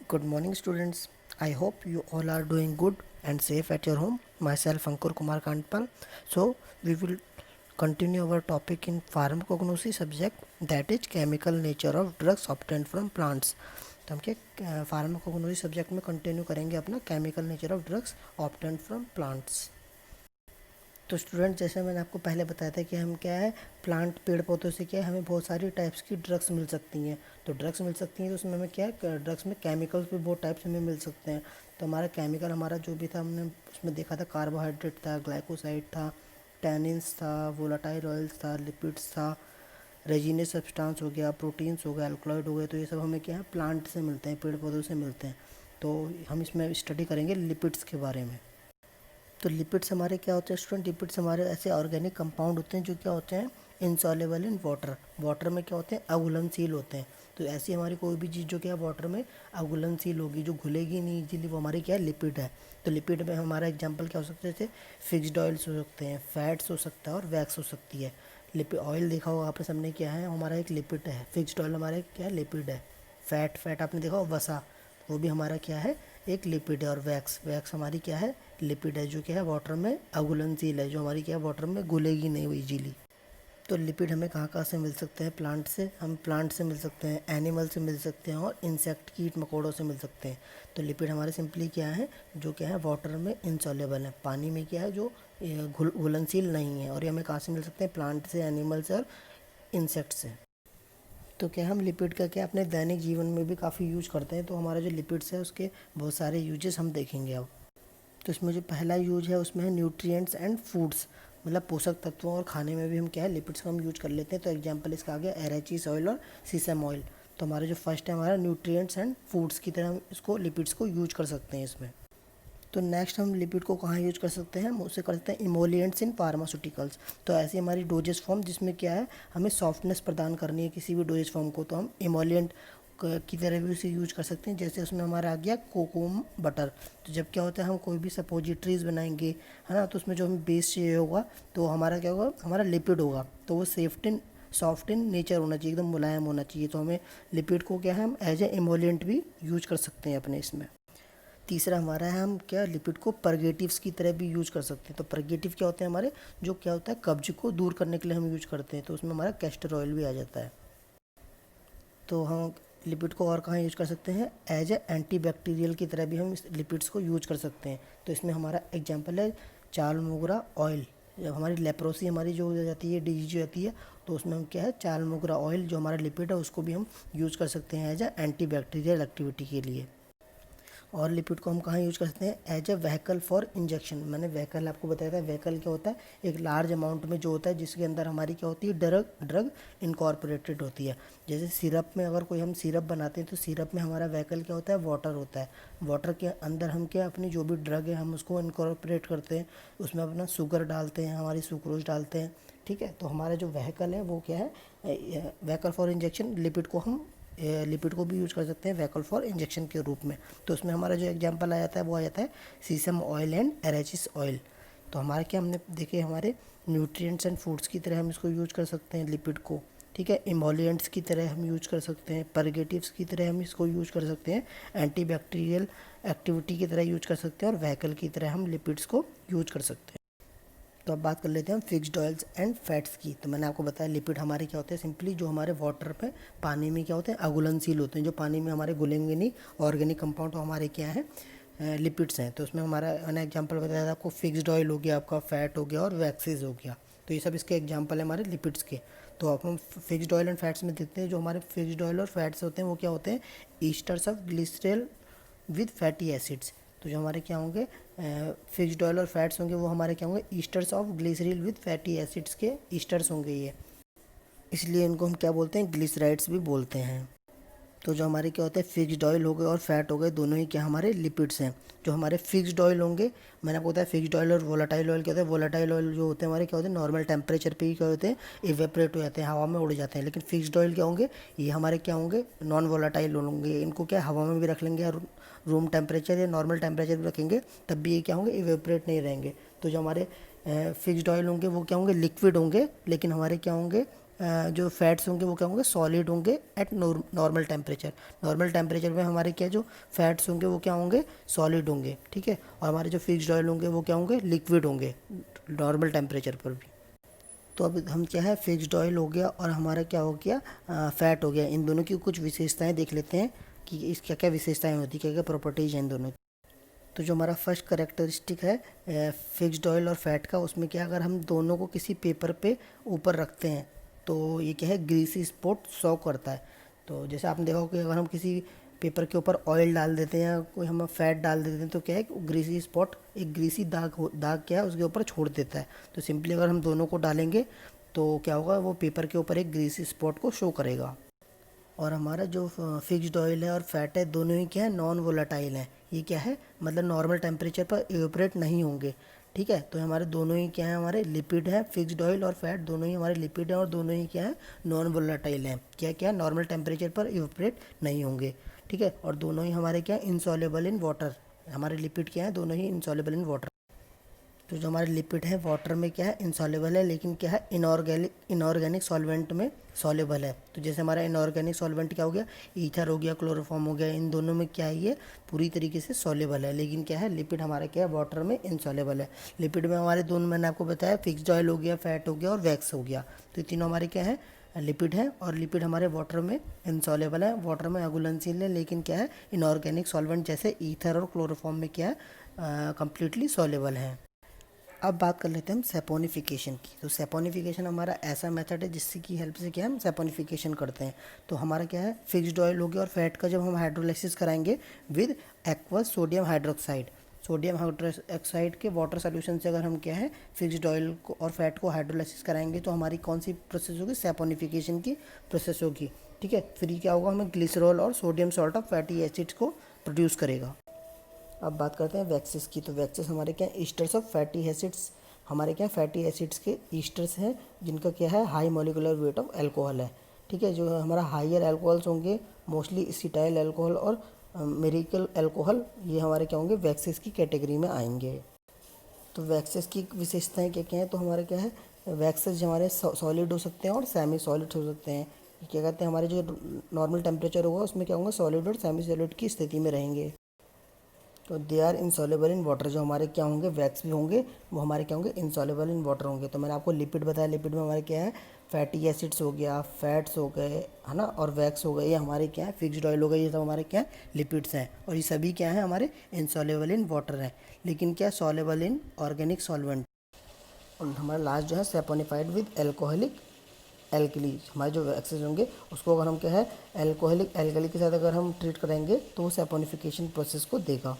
Good morning, students. I hope you all are doing good and safe at your home. Myself, Ankur Kumar Kantpal. So, we will continue our topic in pharmacognosy subject, that is chemical nature of drugs obtained from plants. तो हम क्या pharmacognosy subject में continue करेंगे अपना chemical nature of drugs obtained from plants. तो student, जैसे मैंने आपको पहले बताया था कि हम क्या है, प्लांट पेड़ पौधों से क्या है, हमें बहुत सारी टाइप्स की ड्रग्स मिल सकती हैं। तो ड्रग्स मिल सकती हैं तो उसमें हमें क्या है, ड्रग्स में केमिकल्स भी बहुत टाइप्स हमें मिल सकते हैं। तो हमारा केमिकल हमारा जो भी था, हमने उसमें देखा था कार्बोहाइड्रेट था, ग्लाइकोसाइड था, टैनिन्स था, वोलाटाइल ऑयल्स था, लिपिड्स था, रेजिनस सब्सटेंस हो गया, प्रोटीन्स हो गया, अल्कलॉइड हो गए। तो ये सब हमें क्या है, प्लांट से मिलते हैं, पेड़ पौधों से मिलते हैं। तो हम इसमें स्टडी करेंगे लिपिड्स के बारे में। तो लिपिड्स हमारे क्या होते हैं स्टूडेंट, लिपिड्स हमारे ऐसे ऑर्गेनिक कंपाउंड होते हैं जो क्या होते हैं, इनसॉल्युबल इन वाटर। वाटर में क्या होते हैं, अघुलनशील होते हैं। तो ऐसी हमारी कोई भी चीज़ जो क्या है वाटर में अघुलनशील होगी, जो घुलेगी नहीं इजीली, वो हमारी क्या है, लिपिड है। तो लिपिड में हमारा एग्जांपल क्या हो सकता है, जैसे फिक्स्ड ऑयल्स हो सकते हैं, फैट्स हो सकता है और वैक्स हो सकती है। लिपिड ऑयल देखा होगा आपने सबने, क्या है, हमारा एक लिपिड है। फिक्स्ड ऑयल हमारा क्या है, लिपिड है। फैट आपने देखा होगा, वसा, वो भी हमारा क्या है, एक लिपिड है। और वैक्स हमारी क्या है, लिपिड है, जो क्या है वाटर में अघुलनशील है, जो हमारी क्या है वाटर में घुलेगी नहीं वो इजीली। तो लिपिड हमें कहाँ कहाँ से मिल सकते हैं, प्लांट से। हम प्लांट से मिल सकते हैं, एनिमल से मिल सकते हैं और इंसेक्ट कीट मकोड़ों से मिल सकते हैं। तो लिपिड हमारे सिंपली क्या है, जो क्या है वाटर में इनसॉल्युबल है, पानी में क्या है जो घुलनशील नहीं है। और ये हमें कहाँ से मिल सकते हैं, प्लांट से, एनिमल से और इंसेक्ट से। तो क्या हम लिपिड का क्या अपने दैनिक जीवन में भी काफ़ी यूज करते हैं। तो हमारा जो लिपिड्स है उसके बहुत सारे यूजेस हम देखेंगे अब। तो इसमें जो पहला यूज है उसमें है न्यूट्रिएंट्स एंड फूड्स, मतलब पोषक तत्वों और खाने में भी हम क्या है लिपिड्स का हम यूज कर लेते हैं। तो एग्जांपल इसका आ गया एरेचिस ऑयल और सीसम ऑयल। तो हमारा जो फर्स्ट है हमारा न्यूट्रिएंट्स एंड फूड्स की तरह हम इसको लिपिड्स को यूज कर सकते हैं इसमें। तो नेक्स्ट हम लिपिड को कहाँ यूज कर सकते हैं, हम उसे कर सकते हैं इमोलिएंट्स इन फार्मास्यूटिकल्स। तो ऐसी हमारी डोजेस फॉर्म जिसमें क्या है, हमें सॉफ्टनेस प्रदान करनी है किसी भी डोजेस फॉर्म को, तो हम इमोलिएंट की तरह भी उसे यूज कर सकते हैं। जैसे उसमें हमारा आ गया कोकोम बटर। तो जब क्या होता है, हम कोई भी सपोजिट्रीज बनाएंगे, है ना, तो उसमें जो हमें बेस चाहिए होगा तो हमारा क्या होगा, हमारा लिपिड होगा। तो वो सॉफ्ट इन नेचर होना चाहिए, एकदम मुलायम होना चाहिए। तो हमें लिपिड को क्या है, हम एज ए इमोलिएंट भी यूज कर सकते हैं अपने इसमें। तीसरा हमारा है, हम क्या लिपिड को परगेटिव्स की तरह भी यूज कर सकते हैं। तो परगेटिव क्या होते हैं हमारे, जो क्या होता है कब्ज को दूर करने के लिए हम यूज करते हैं। तो उसमें हमारा कैस्टर ऑयल भी आ जाता है। तो हम लिपिड को और कहाँ यूज कर सकते हैं, एज ए एंटीबैक्टीरियल की तरह भी हम इस लिपिड्स को यूज कर सकते हैं। तो इसमें हमारा एग्जाम्पल है चाल मोगरा ऑयल। जब हमारी लेप्रोसी हमारी जो हो जाती है, डिजीज हो जाती है, तो उसमें हम क्या है, चाल मोगरा ऑयल जो हमारा लिपिड है उसको भी हम यूज कर सकते हैं एज ए एंटीबैक्टीरियल एक्टिविटी के लिए। और लिपिड को हम कहाँ यूज कर सकते हैं, as a vehicle for injection. मैंने व्हीकल आपको बताया था, व्हीकल क्या होता है, एक लार्ज अमाउंट में जो होता है जिसके अंदर हमारी क्या होती है, ड्रग इनकॉर्पोरेटेड होती है। जैसे सिरप में अगर कोई हम सिरप बनाते हैं तो सिरप में हमारा व्हीकल क्या होता है, वाटर होता है। वाटर के अंदर हम क्या अपनी जो भी ड्रग है हम उसको इनकॉर्पोरेट करते हैं, उसमें अपना शुगर डालते हैं, हमारी सुक्रोज डालते हैं, ठीक है। तो हमारा जो व्हीकल है वो क्या है, व्हीकल फॉर इंजेक्शन। लिपिड को भी यूज कर सकते हैं व्हीकल फॉर इंजेक्शन के रूप में। तो उसमें हमारा जो एग्जांपल आ जाता है वो आ जाता है सीसम ऑयल एंड एरेचिस ऑयल। तो हमारे क्या हमने देखे, हमारे न्यूट्रिएंट्स एंड फूड्स की तरह हम इसको यूज कर सकते हैं लिपिड को, ठीक है। इमोलिएंट्स की तरह हम यूज कर सकते हैं, परगेटिव्स की तरह हम इसको यूज कर सकते हैं, एंटीबैक्टीरियल एक्टिविटी की तरह यूज कर सकते हैं और व्हीकल की तरह हम लिपिड्स को यूज कर सकते हैं। तो अब बात कर लेते हैं हम फिक्स्ड ऑयल्स एंड फैट्स की। तो मैंने आपको बताया लिपिड हमारे क्या होते हैं, सिंपली जो हमारे वाटर पे पानी में क्या होते हैं, अघुलनशील होते हैं, जो पानी में हमारे घुलेंगे नहीं। ऑर्गेनिक कंपाउंड तो हमारे क्या है, लिपिड्स हैं। तो उसमें हमारा मैंने एग्जांपल बताया था आपको, फिक्स्ड ऑयल हो गया, आपका फैट हो गया और वैक्सीज हो गया। तो ये सब इसके एग्जाम्पल है हमारे लिपिड्स के। तो अब हम फिक्स्ड ऑयल एंड फैट्स में देखते हैं। जो हमारे फिक्स्ड ऑयल और फैट्स होते हैं वो क्या होते हैं, esters of glycerol with fatty acids. तो जो हमारे क्या होंगे, फिक्स्ड ऑयल और फैट्स होंगे वो हमारे क्या होंगे, esters of glycerol with fatty acids के ईस्टर्स होंगे ये, इसलिए इनको हम क्या बोलते हैं, ग्लिसराइड्स भी बोलते हैं। तो जो हमारे क्या होते हैं, फिक्स्ड ऑयल हो गए और फैट हो गए, दोनों ही क्या हमारे लिपिड्स हैं। जो हमारे फिक्स्ड ऑयल होंगे, मैंने आपको बताया फिक्स्ड ऑयल और वोलाटाइल ऑयल क्या होता है। वोलाटाइल ऑयल जो होते हैं हमारे क्या होते हैं, नॉर्मल टेम्परेचर पे ही क्या होते हैं, इवेपरेट हो जाते हैं, हवा में उड़ जाते हैं। लेकिन फिक्स्ड ऑयल क्या होंगे, ये हमारे क्या होंगे, नॉन वोलाटाइल होंगे। इनको क्या हवा में भी रख लेंगे और रूम टेम्परेचर या नॉर्मल टेम्परेचर भी रखेंगे तब भी ये क्या होंगे, इवेपरेट नहीं रहेंगे। तो जो हमारे फिक्स्ड ऑयल होंगे वो क्या होंगे, लिक्विड होंगे, लेकिन हमारे क्या होंगे, जो फैट्स होंगे वो क्या होंगे, सॉलिड होंगे eight normal temperature. Normal temperature में हमारे क्या जो फैट्स होंगे वो क्या होंगे, सॉलिड होंगे, ठीक है। और हमारे जो फिक्स्ड ऑयल होंगे वो क्या होंगे, लिक्विड होंगे नॉर्मल टेम्परेचर पर भी। तो अब हम क्या है, फिक्स्ड ऑयल हो गया और हमारा क्या हो गया, फैट हो गया। इन दोनों की कुछ विशेषताएं देख लेते हैं कि इस क्या क्या विशेषताएं होती, क्या क्या प्रॉपर्टीज हैं इन दोनों की। तो जो हमारा फर्स्ट करेक्टरिस्टिक है फिक्स्ड ऑयल और फैट का, उसमें क्या, अगर हम दोनों को किसी पेपर पे ऊपर रखते हैं तो ये क्या है, ग्रीसी स्पॉट शो करता है। तो जैसे आपने देखा हो कि अगर हम किसी पेपर के ऊपर ऑयल डाल देते हैं या कोई हम फैट डाल देते हैं तो क्या है, ग्रीसी स्पॉट, एक ग्रीसी दाग क्या है उसके ऊपर छोड़ देता है। तो सिंपली अगर हम दोनों को डालेंगे तो क्या होगा, वो पेपर के ऊपर एक ग्रीसी स्पॉट को शो करेगा। और हमारा जो फिक्स्ड ऑयल है और फैट है, दोनों ही क्या है, नॉन वोलाटाइल हैं। ये क्या है, मतलब नॉर्मल टेम्परेचर पर इवेपोरेट नहीं होंगे, ठीक है। तो हमारे दोनों ही क्या है, हमारे लिपिड हैं। फिक्स्ड ऑयल और फैट दोनों ही हमारे लिपिड हैं और दोनों ही क्या है, नॉन वोलाटाइल हैं। क्या क्या, नॉर्मल टेम्परेचर पर इवेपोरेट नहीं होंगे, ठीक है। और दोनों ही हमारे क्या, इनसॉल्युबल इन वाटर। हमारे लिपिड क्या है, दोनों ही इनसॉल्युबल इन वाटर। तो जो हमारे लिपिड है वाटर में क्या है, इनसॉल्युबल है, लेकिन क्या है, इनऑर्गेनिक सॉल्वेंट में सॉल्युबल है। तो जैसे हमारा इनऑर्गेनिक सॉल्वेंट क्या हो गया, ईथर हो गया, क्लोरोफॉर्म हो गया, इन दोनों में क्या है, ये पूरी तरीके से सॉल्युबल है। लेकिन क्या है, लिपिड हमारा क्या है, वाटर में इनसॉल्युबल है। लिपिड में हमारे दोनों, मैंने आपको बताया, फिक्स्ड ऑयल हो गया, फैट हो गया और वैक्स हो गया। तो ये तीनों हमारे क्या है, लिपिड है। और लिपिड हमारे वाटर में इनसॉल्युबल है, वाटर में अघुलनशील है, लेकिन क्या है, इनऑर्गेनिक सॉल्वेंट जैसे ईथर और क्लोरोफॉर्म में क्या है, कंप्लीटली सॉल्युबल है। अब बात कर लेते हैं हम सेपोनिफिकेशन की। तो सेपोनिफिकेशन हमारा ऐसा मेथड है जिससे की हेल्प से क्या हम सेपोनिफिकेशन करते हैं। तो हमारा क्या है, फिक्स्ड ऑयल हो गया और फैट का जब हम हाइड्रोलाइसिस कराएंगे with aqueous sodium hydroxide, sodium hydroxide के वाटर सोल्यूशन से अगर हम क्या है, फिक्स्ड ऑयल को और फैट को हाइड्रोलाइसिस कराएंगे तो हमारी कौन सी प्रोसेस होगी, सेपोनिफिकेशन की प्रोसेस होगी, ठीक है। फिर ये क्या होगा, हमें ग्लिसरॉल और sodium salt of fatty acids को प्रोड्यूस करेगा। अब बात करते हैं वैक्सेस की। तो वैक्सेस हमारे क्या है, ईस्टर्स ऑफ फैटी एसिड्स। हमारे क्या फैटी एसिड्स के ईस्टर्स हैं जिनका क्या है, high molecular weight of alcohol है, ठीक है। जो हमारा हाइयर अल्कोहल्स होंगे, मोस्टली इसिटाइल अल्कोहल और मेरिकल अल्कोहल, ये हमारे क्या होंगे, वैक्सेस की कैटेगरी में आएंगे। तो वैक्सेस की विशेषताएं क्या क्या हैं, तो हमारे क्या है, वैक्सेस हमारे सॉलिड हो सकते हैं और सेमी सॉलिड हो सकते हैं। क्या कहते हैं, हमारे जो नॉर्मल टेम्परेचर होगा उसमें क्या होगा, सॉलिड और सेमी सॉलिड की स्थिति में रहेंगे। तो they are insoluble in water. जो हमारे क्या होंगे, वैक्स भी होंगे, वो हमारे क्या होंगे, इनसॉल्युबल इन वाटर होंगे। तो मैंने आपको लिपिड बताया, लिपिड में हमारे क्या है, फैटी एसिड्स हो गया, फैट्स हो गए, है ना, और वैक्स हो गए, ये हमारे क्या है, फिक्स्ड ऑयल हो गए, ये सब हमारे क्या है, लिपिड्स हैं। और ये सभी क्या है, हमारे इनसॉल्युबल इन वाटर हैं, लेकिन क्या, सॉल्युबल इन ऑर्गेनिक सॉल्वेंट। और हमारा लास्ट जो है, सेपोनिफाइड विद एल्कोहलिक एल्कली। हमारे जो वैक्सेस होंगे उसको अगर हम क्या है, एल्कोहलिक एल्कली के साथ अगर हम ट्रीट करेंगे तो वो सेपोनिफिकेशन प्रोसेस को देगा।